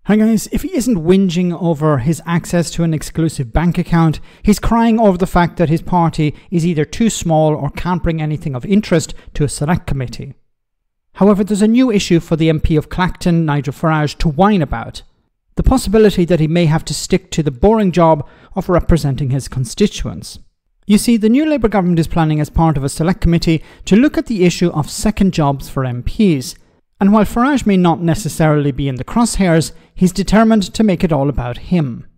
Hi guys, if he isn't whinging over his access to an exclusive bank account, he's crying over the fact that his party is either too small or can't bring anything of interest to a select committee. However, there's a new issue for the MP of Clacton, Nigel Farage, to whine about. The possibility that he may have to stick to the boring job of representing his constituents. You see, the new Labour government is planning as part of a select committee to look at the issue of second jobs for MPs. And while Farage may not necessarily be in the crosshairs, he's determined to make it all about him.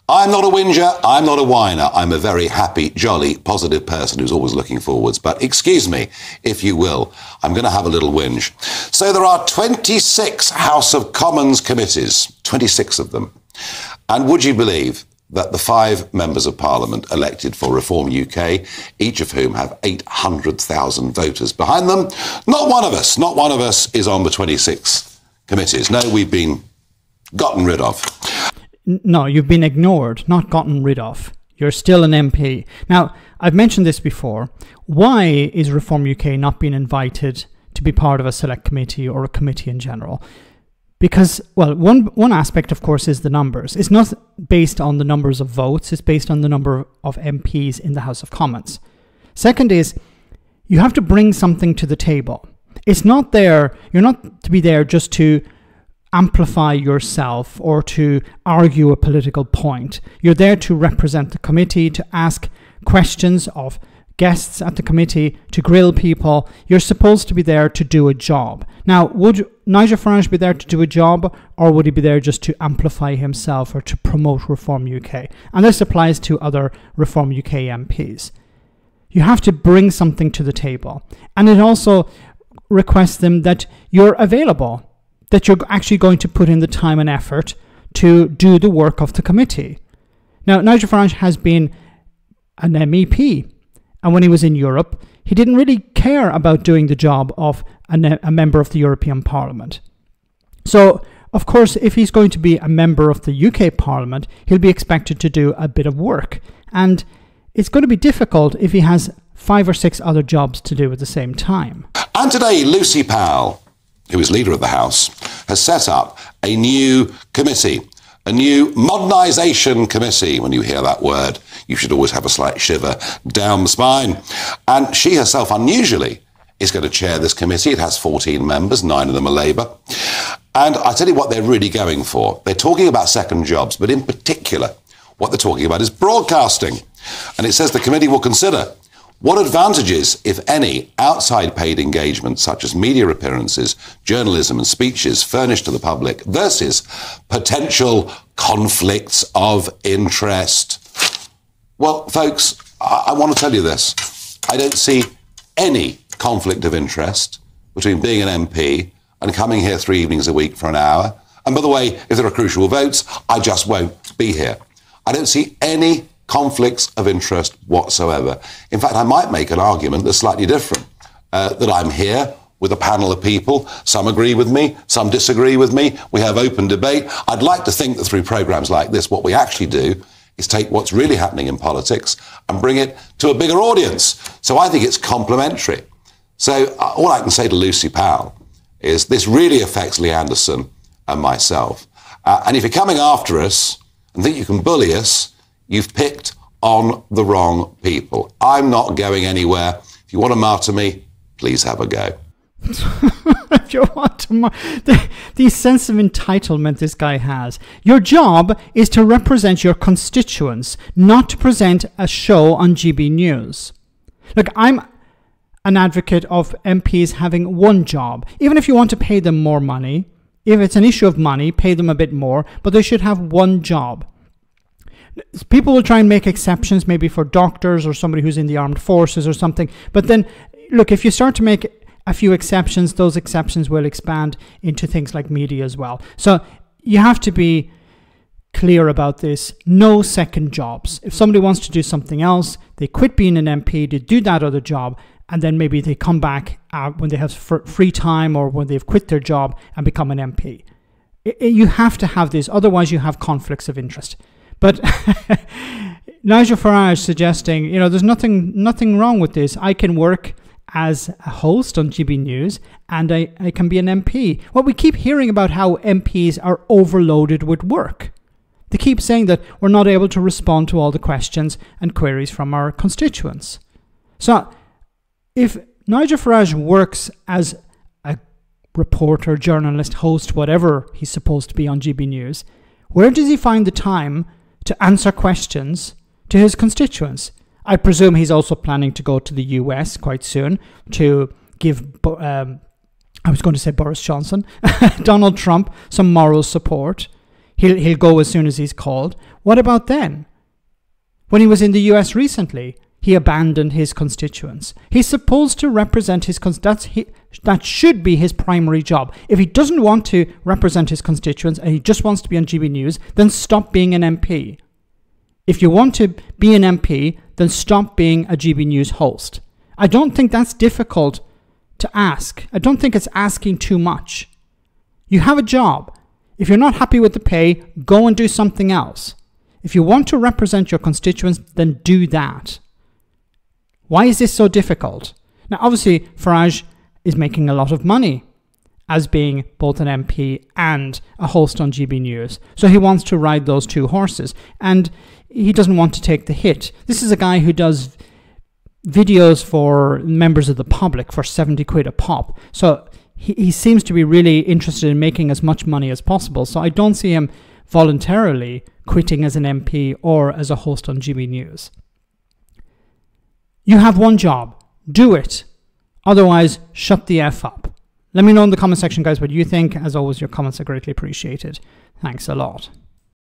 I'm not a whinger, I'm not a whiner. I'm a very happy, jolly, positive person who's always looking forwards. But excuse me, if you will, I'm going to have a little whinge. So there are 26 House of Commons committees, 26 of them. And would you believe that the 5 members of Parliament elected for Reform UK, each of whom have 800,000 voters behind them, not one of us is on the 26 committees. No, we've been gotten rid of. No, you've been ignored, not gotten rid of. You're still an MP. Now, I've mentioned this before. Why is Reform UK not being invited to be part of a select committee or a committee in general? Because, well, one aspect, of course, is the numbers. It's not based on the numbers of votes. It's based on the number of MPs in the House of Commons. Second is, you have to bring something to the table. It's not there, you're not to be there just to amplify yourself or to argue a political point. You're there to represent the committee, to ask questions of guests at the committee, to grill people. You're supposed to be there to do a job. Now, would Nigel Farage be there to do a job, or would he be there just to amplify himself or to promote Reform UK? And this applies to other Reform UK MPs. You have to bring something to the table. And it also requests them that you're available, that you're actually going to put in the time and effort to do the work of the committee. Now, Nigel Farage has been an MEP. And when he was in Europe, he didn't really care about doing the job of a member of the European Parliament. So, of course, if he's going to be a member of the UK Parliament, he'll be expected to do a bit of work. And it's going to be difficult if he has 5 or 6 other jobs to do at the same time. And today, Lucy Powell, who is Leader of the House, has set up a new committee, a new modernisation committee. When you hear that word, you should always have a slight shiver down the spine. And she herself, unusually, is going to chair this committee. It has 14 members, 9 of them are Labour. And I tell you what they're really going for. They're talking about second jobs, but in particular, what they're talking about is broadcasting. And it says the committee will consider what advantages, if any, outside paid engagements such as media appearances, journalism and speeches furnished to the public versus potential conflicts of interest. Well, folks, I want to tell you this. I don't see any conflict of interest between being an MP and coming here 3 evenings a week for an hour. And by the way, if there are crucial votes, I just won't be here. I don't see any conflicts of interest whatsoever. In fact, I might make an argument that's slightly different, that I'm here with a panel of people. Some agree with me, some disagree with me. We have open debate. I'd like to think that through programmes like this, what we actually do is take what's really happening in politics and bring it to a bigger audience. So I think it's complementary. So all I can say to Lucy Powell is this really affects Lee Anderson and myself. And if you're coming after us and think you can bully us, you've picked on the wrong people. I'm not going anywhere. If you want to martyr me, please have a go. If you want to the sense of entitlement this guy has. Your job is to represent your constituents, not to present a show on GB News. Look, I'm an advocate of MPs having one job. Even if you want to pay them more money, if it's an issue of money, pay them a bit more, but they should have one job. People will try and make exceptions, maybe for doctors or somebody who's in the armed forces or something. But then, look, if you start to make a few exceptions, those exceptions will expand into things like media as well. So you have to be clear about this. No second jobs. If somebody wants to do something else, they quit being an MP to do that other job, and then maybe they come back when they have free time or when they've quit their job and become an MP. You have to have this, otherwise you have conflicts of interest. But Nigel Farage suggesting, there's nothing wrong with this. I can work as a host on GB News, and I can be an MP. Well, we keep hearing about how MPs are overloaded with work. They keep saying that we're not able to respond to all the questions and queries from our constituents. So, if Nigel Farage works as a reporter, journalist, host, whatever he's supposed to be on GB News, where does he find the time to answer questions to his constituents? I presume he's also planning to go to the US quite soon to give, I was going to say Boris Johnson, Donald Trump some moral support. He'll go as soon as he's called. What about then? When he was in the US recently, he abandoned his constituents. He's supposed to represent his that should be his primary job. If he doesn't want to represent his constituents and he just wants to be on GB News, then stop being an MP. If you want to be an MP, then stop being a GB News host. I don't think that's difficult to ask. I don't think it's asking too much. You have a job. If you're not happy with the pay, go and do something else. If you want to represent your constituents, then do that. Why is this so difficult? Now, obviously, Farage is making a lot of money as being both an MP and a host on GB News. So he wants to ride those two horses, and he doesn't want to take the hit. This is a guy who does videos for members of the public for 70 quid a pop. So he seems to be really interested in making as much money as possible. So I don't see him voluntarily quitting as an MP or as a host on GB News. You have one job. Do it. Otherwise, shut the F up. Let me know in the comment section, guys, what you think. As always, your comments are greatly appreciated. Thanks a lot.